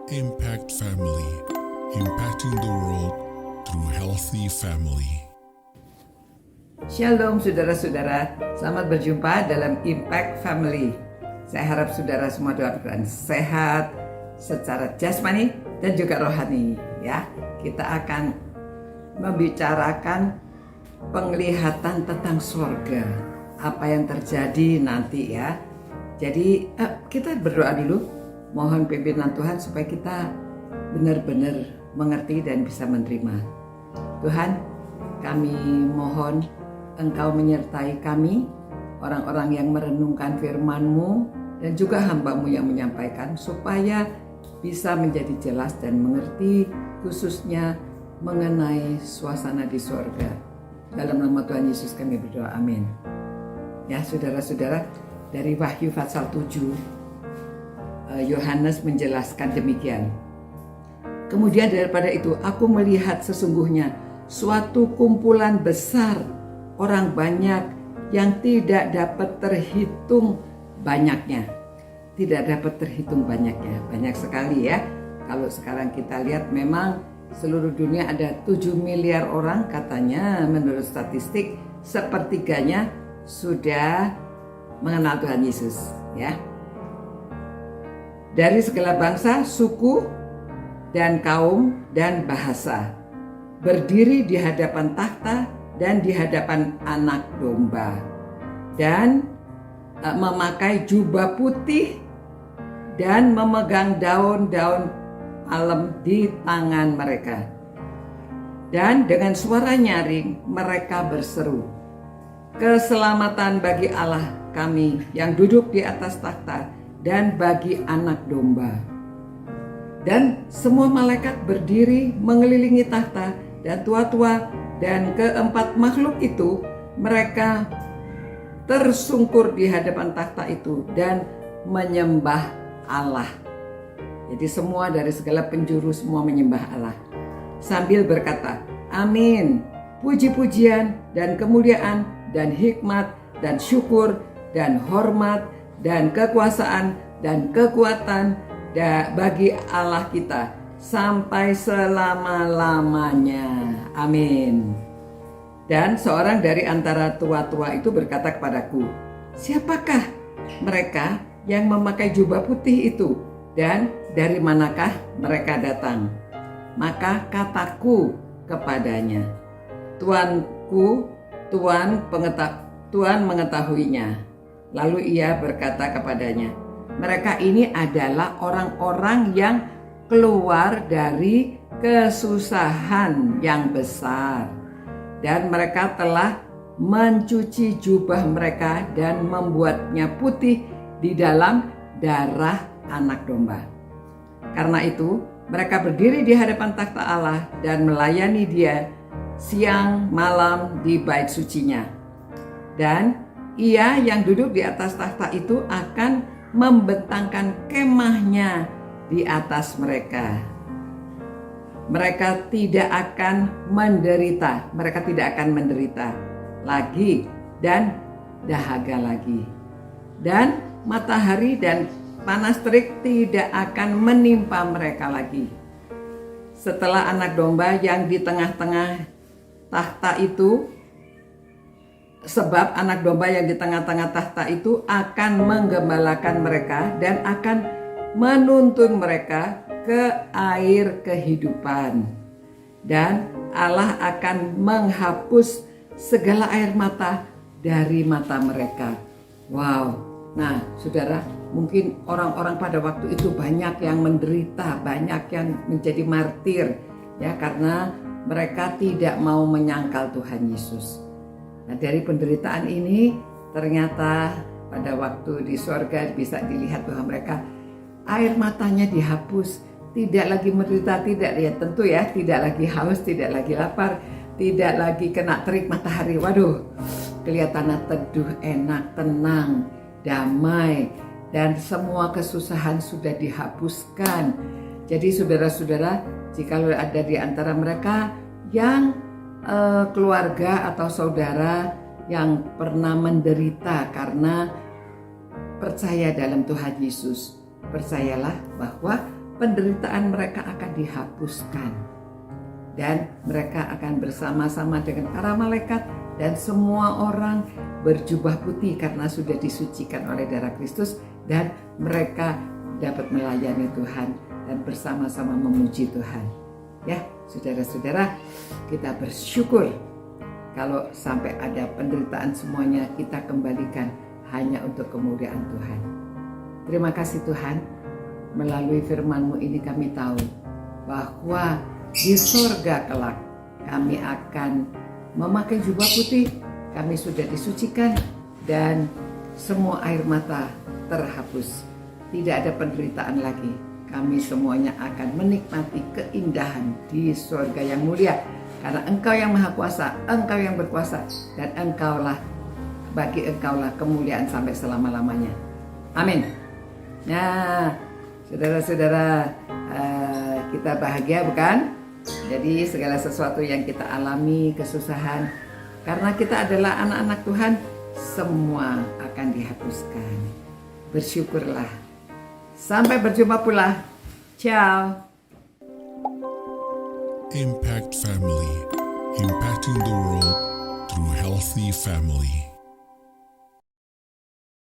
Impact Family, impacting the world through healthy family. Shalom saudara-saudara, selamat berjumpa dalam Impact Family. Saya harap saudara semua dalam keadaan sehat secara jasmani dan juga rohani ya. Kita akan membicarakan penglihatan tentang surga, apa yang terjadi nanti ya. Jadi kita berdoa dulu, mohon pimpinan Tuhan supaya kita benar-benar mengerti dan bisa menerima. Tuhan, kami mohon Engkau menyertai kami, orang-orang yang merenungkan firman-Mu dan juga hamba-Mu yang menyampaikan, supaya bisa menjadi jelas dan mengerti khususnya mengenai suasana di surga. Dalam nama Tuhan Yesus kami berdoa, amin. Ya saudara-saudara, dari Wahyu pasal 7, Yohanes menjelaskan demikian. Kemudian daripada itu aku melihat sesungguhnya suatu kumpulan besar orang banyak yang tidak dapat terhitung banyaknya. Tidak dapat terhitung banyaknya. Banyak sekali ya. Kalau sekarang kita lihat memang seluruh dunia ada 7 miliar orang katanya, menurut statistik sepertiganya sudah mengenal Tuhan Yesus ya. Dari segala bangsa, suku, dan kaum, dan bahasa, berdiri di hadapan takhta dan di hadapan Anak Domba, dan memakai jubah putih dan memegang daun-daun palem di tangan mereka. Dan dengan suara nyaring mereka berseru, "Keselamatan bagi Allah kami yang duduk di atas takhta dan bagi Anak Domba." Dan semua malaikat berdiri mengelilingi takhta dan tua-tua dan keempat makhluk itu, mereka tersungkur di hadapan takhta itu dan menyembah Allah. Jadi semua dari segala penjuru semua menyembah Allah sambil berkata, "Amin. Puji-pujian dan kemuliaan dan hikmat dan syukur dan hormat dan kekuasaan dan kekuatan bagi Allah kita sampai selama-lamanya. Amin." Dan seorang dari antara tua-tua itu berkata kepadaku, "Siapakah mereka yang memakai jubah putih itu dan dari manakah mereka datang?" Maka kataku kepadanya, "Tuanku, Tuan mengetahuinya." Lalu ia berkata kepadanya, "Mereka ini adalah orang-orang yang keluar dari kesusahan yang besar. Dan mereka telah mencuci jubah mereka dan membuatnya putih di dalam darah Anak Domba. Karena itu mereka berdiri di hadapan takhta Allah dan melayani Dia siang malam di bait sucinya. Dan Ia yang duduk di atas takhta itu akan membentangkan kemahnya di atas mereka. Mereka tidak akan menderita. Mereka tidak akan menderita lagi dan dahaga lagi. Dan matahari dan panas terik tidak akan menimpa mereka lagi. Setelah Anak Domba yang di tengah-tengah takhta itu, sebab Anak Domba yang di tengah-tengah takhta itu akan menggembalakan mereka dan akan menuntun mereka ke air kehidupan. Dan Allah akan menghapus segala air mata dari mata mereka. Wow. Nah, saudara, mungkin orang-orang pada waktu itu banyak yang menderita, banyak yang menjadi martir ya, karena mereka tidak mau menyangkal Tuhan Yesus. Nah, dari penderitaan ini ternyata pada waktu di surga bisa dilihat bahwa mereka air matanya dihapus, tidak lagi menderita, tidak ya tentu ya, tidak lagi haus, tidak lagi lapar, tidak lagi kena terik matahari. Waduh, kelihatan teduh, enak, tenang, damai, dan semua kesusahan sudah dihapuskan. Jadi saudara-saudara, jika ada di antara mereka yang keluarga atau saudara yang pernah menderita karena percaya dalam Tuhan Yesus, percayalah bahwa penderitaan mereka akan dihapuskan. Dan mereka akan bersama-sama dengan para malaikat dan semua orang berjubah putih karena sudah disucikan oleh darah Kristus, dan mereka dapat melayani Tuhan dan bersama-sama memuji Tuhan. Ya, saudara-saudara, kita bersyukur kalau sampai ada penderitaan semuanya kita kembalikan hanya untuk kemuliaan Tuhan. Terima kasih Tuhan, melalui firman-Mu ini kami tahu bahwa di surga kelak kami akan memakai jubah putih, kami sudah disucikan dan semua air mata terhapus. Tidak ada penderitaan lagi. Kami semuanya akan menikmati keindahan di surga yang mulia. Karena Engkau yang Maha Kuasa, Engkau yang berkuasa, dan bagi Engkaulah kemuliaan sampai selama-lamanya. Amin. Nah, saudara-saudara, kita bahagia bukan? Jadi segala sesuatu yang kita alami, kesusahan, karena kita adalah anak-anak Tuhan, semua akan dihapuskan. Bersyukurlah. Sampai berjumpa pula. Ciao. Impact Family, impacting the world through healthy family.